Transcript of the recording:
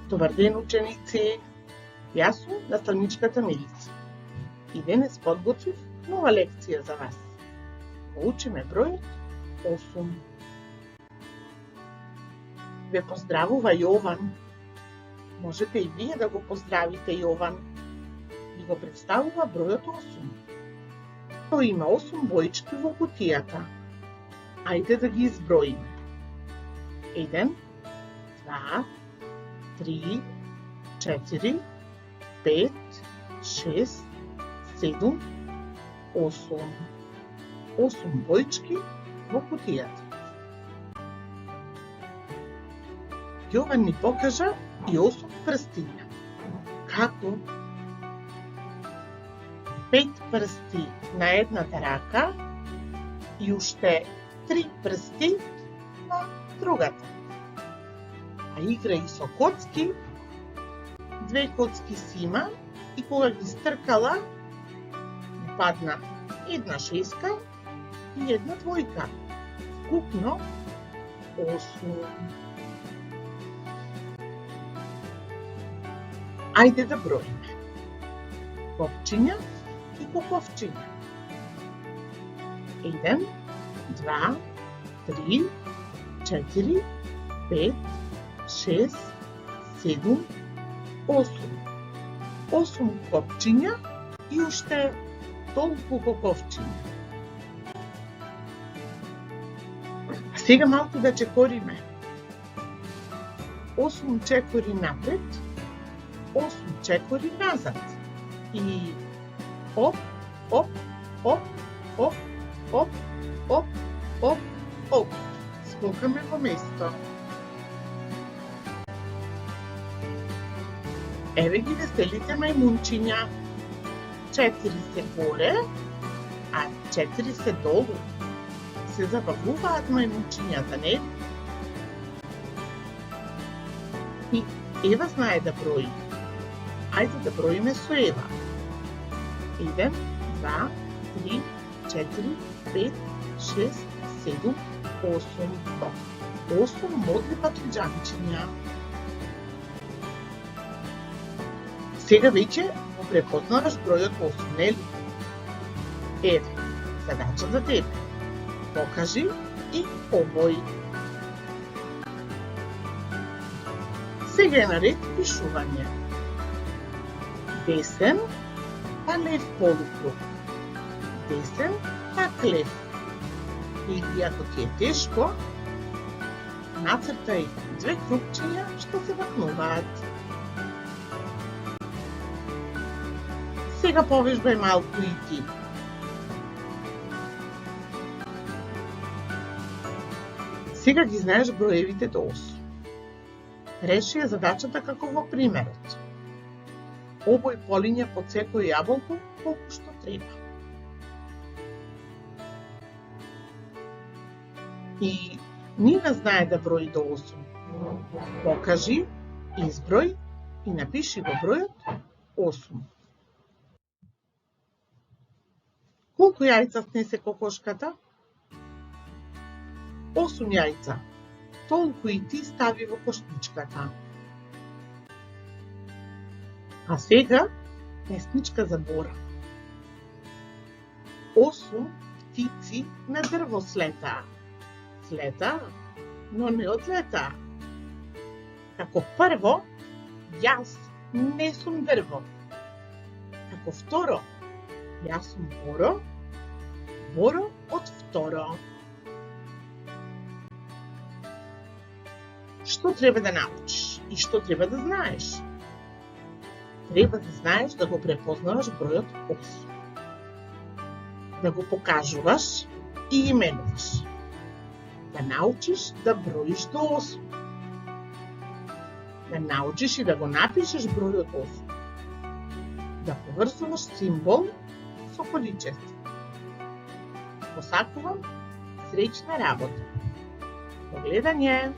Добар ден, ученици! Јас сум наставничката Милица. И денес подготвив нова лекција за вас. Учиме бројот 8. Ве поздравува Јован. Можете и вие да го поздравите Јован. И го представува бројот 8. Тој има 8 боички во кутијата. Ајде да ги изброиме. 1, 2, 3, 4, 5, 6, 7, 8. 8 боички во кутијата. Јован ни покажа и 8 прстиња. Како? 5 прсти на едната рака и уште 3 прсти на другата. А игра и со коцки, 2 коцки си има и кога ги стркала, падна една шеска и една двојка. Вкупно 8. Ајде да броиме. Копчиња и куковчиња. 1, 2, 3, 4, 5, 6, 7, 8. 8 копчиња и уште толку коковчиња. А сега малку да чекориме. 8 чекори напред, 8 чекори назад. И оп, оп, оп, оп, оп, оп, оп, оп. Скокаме во место. Еве ги веселите мајмунчиња. 4 се горе, а 4 се долу. Се забавуваат мајмунчињата, не? И Ева знае да брои. Ајде да броиме со Ева. 1, 2, 3, 4, 5, 6, 7, 8. 8 модри патруџанчиња. Сега веќе го препознаваш бројот 8, нели? Еве, задача за тебе. Покажи и обој. Сега е наред пишување. Десен, па лев полукруг. Десен, па лев. Или ако ти е тешко, нацртај 2 крупчиња што се вакнуваат. Сега повежбај малку и ти. Сега ги знаеш броевите до 8. Реши ја задачата како во примерот. Обој полиња под секој јаболко колку што треба. И Нина знае да брои до 8. Покажи, изброј и напиши го бројот 8. Колку јајца снесе кокошката? 8 јајца. Толку и ти стави во кошничката. А сега песничка за Бора. 8 птици на дрво слетаа. Слетаа, но не одлетаа. Како прво, јас не сум дрво. Како второ, јас сум Боро, Боро од второ. Што треба да научиш и што треба да знаеш? Треба да знаеш да го препознаваш бројот 8. Да го покажуваш и именуваш. Да научиш да броиш до 8. Да научиш и да го напишеш бројот 8. Да поврзуваш символ со количество. Посакувам среќна работа. До гледање!